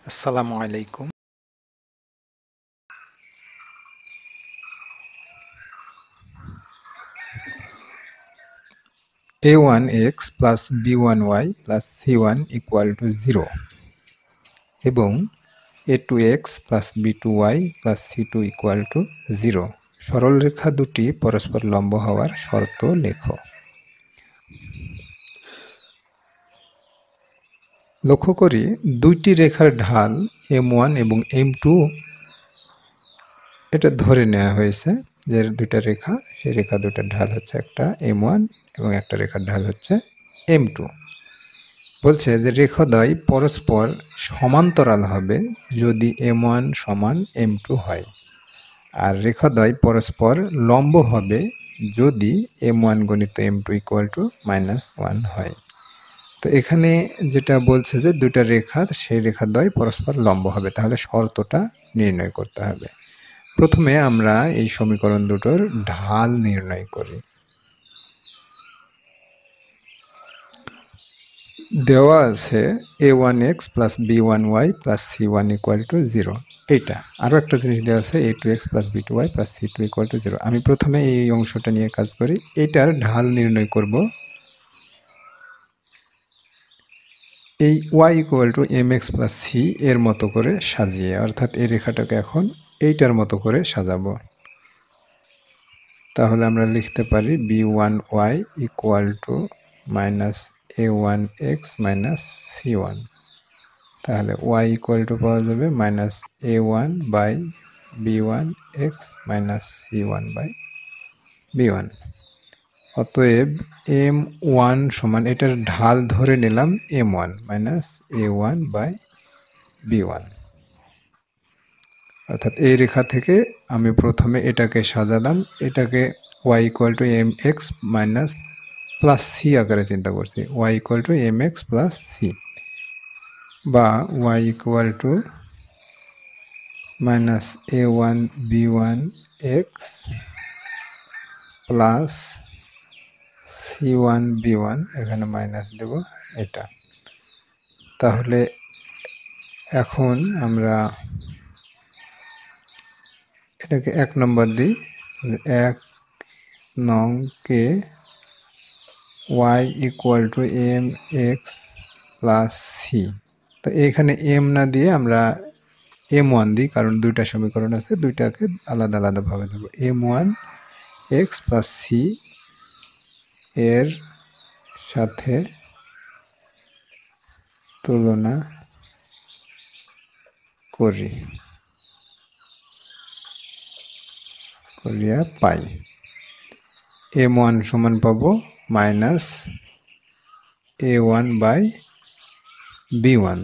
আসসালামু আলাইকুম। a1x plus b1y plus c1 equal to 0 এবং a2x plus b2y plus c2 equal to 0 সরল রেখা দুটি পরস্পর লম্ব হওয়ার শর্ত লেখো। লক্ষ্য করি দুইটি রেখার ঢাল m1 এবং m2 এটা ধরে নেওয়া হয়েছে যে দুইটা রেখা, সেই রেখা দুটার ঢাল হচ্ছে একটা m1 এবং একটা রেখার ঢাল হচ্ছে m2। বলছে যে রেখাদ্বয় পরস্পর সমান্তরাল হবে যদি m1 সমান m2 হয়, আর রেখাদ্বয় পরস্পর লম্ব হবে যদি m1 গুণিত m2 ইকুয়াল টু -1 হয়। তো এখানে যেটা বলছে যে দুটা রেখা, সেই রেখাদ্বয় পরস্পর লম্ব হবে, তাহলে শর্তটা নির্ণয় করতে হবে। প্রথমে আমরা এই সমীকরণ দুটোর ঢাল নির্ণয় করি। দেওয়া আছে a1x plus b1y plus c1 equal to 0। এইটা আরও একটা জিনিস দেওয়া আছে a2x plus b2y plus c2 equal to 0। আমি প্রথমে এই অংশটা নিয়ে কাজ করি। এইটার ঢাল নির্ণয় করব এই y equal to mx plus c এর মতো করে সাজিয়ে, অর্থাৎ এই রেখাটাকে এখন এইটার মতো করে সাজাবো। তাহলে আমরা লিখতে পারি b1y equal to -a1x minus c1। তাহলে y ইকুয়াল টু পাওয়া যাবে -a1 by b1x minus c1 by b1। অতএব m1 সমান, এটার ঢাল ধরে নিলাম m1 minus a1 by b1। অর্থাৎ এই রেখা থেকে আমি প্রথমে এটাকে সাজালাম, এটাকে y equal to mx minus plus c আকারে চিন্তা করছি, y equal to mx plus c বা y equal to minus a1 b1 x plus c1 b1, এখানে মাইনাস দেব এটা। তাহলে এখন আমরা এটাকে 1 নম্বর দিই, 1 নং কে y equal to mx plus c। তো এখানে m না দিয়ে আমরা m1 দিই, কারণ দুইটা সমীকরণ আছে, দুইটাকে আলাদা আলাদাভাবে দেবো। m1 x প্লাস c এর সাথে তুলনা করিয়া পাই m1 সমান পাবো minus a1 by b1।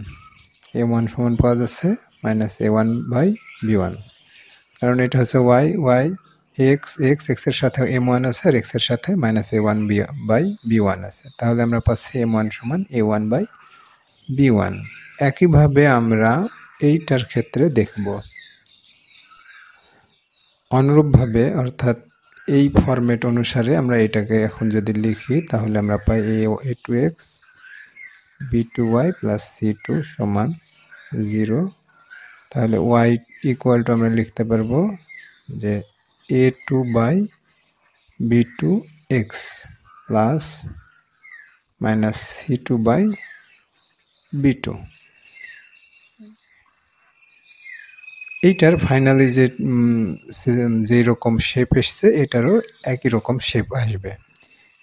m1 সমান পাওয়া যাচ্ছে মাইনাস a1 বাই b1, কারণ এটা হচ্ছে y x এর সাথে m1 আছে, আর x এর সাথে মাইনাস a1 বাই b1 আছে। তাহলে আমরা পাচ্ছি m1 সমান a1 বাই b1। একইভাবে আমরা এইটার ক্ষেত্রে দেখব অনুরূপভাবে, অর্থাৎ এই ফরম্যাট অনুসারে আমরা এটাকে এখন যদি লিখি তাহলে আমরা পাই a2x b2y প্লাস c2 সমান 0। তাহলে y ইকুয়াল টু আমরা লিখতে পারবো যে a2 by b2x plus minus c2 by b2। এইটার ফাইনালি যে রকম শেপ এসছে এটারও একই রকম শেপ আসবে।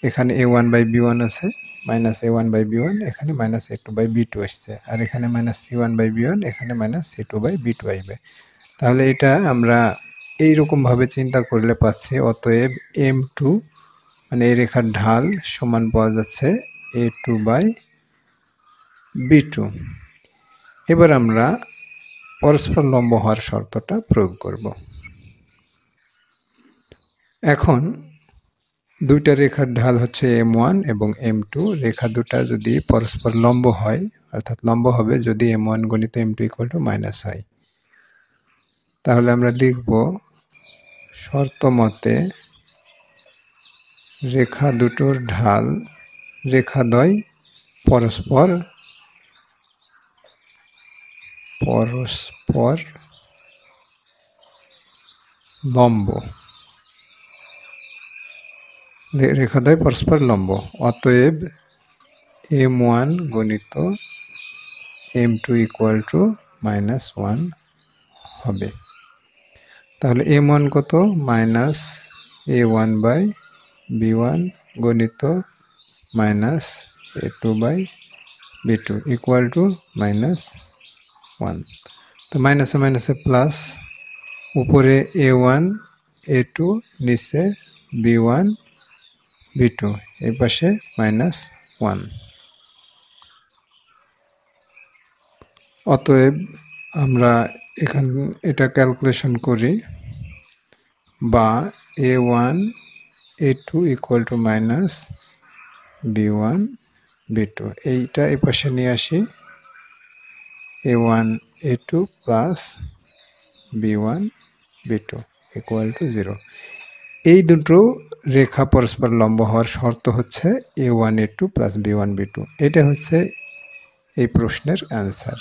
এখানে a1 বাই b1 আছে, মাইনাস a1 বাই b1, এখানে মাইনাস a2 বাই b2 আসছে, আর এখানে মাইনাস c1 বাই b1, এখানে মাইনাস c2 বাই b2 আসবে। তাহলে এটা আমরা এইরকমভাবে চিন্তা করলে পাচ্ছি, অতএব m2 মানে এই রেখার ঢাল সমান পাওয়া যাচ্ছে a2 বাই b2। এবার আমরা পরস্পর লম্ব হওয়ার শর্তটা প্রয়োগ করব। এখন দুইটা রেখার ঢাল হচ্ছে m1 এবং m2। রেখা দুটা যদি পরস্পর লম্ব হয়, অর্থাৎ লম্ব হবে যদি m1 গুণিত m2 ইকুয়াল টু মাইনাস হয়। তাহলে আমরা লিখব শর্ত মতে রেখা দুটোর ঢাল রেখাদ্বয় পরস্পর পরস্পর লম্ব, রেখাদ্বয় পরস্পর লম্ব, অতএব m1 গণিত m2 ইকুয়াল টু -1 হবে। তাহলে m1 কত? মাইনাস a1 বাই b1 গণিত minus a2 by b2 equal to -1। তো মাইনাসে মাইনাসে প্লাস, উপরে a1 a2, নিচে b1 b2, এই পাশে -1। অতএব আমরা এটা ক্যালকুলেশন করি, বা a1 a2 equal to b1 b2, এইটা এই পাশে নিয়ে আসি, a1 a2 plus b1 b2 equal to 0। এই দুটো রেখা পরস্পর লম্ব হওয়ার শর্ত হচ্ছে a1 a2 plus b1 b2। এটা হচ্ছে এই প্রশ্নের অ্যান্সার।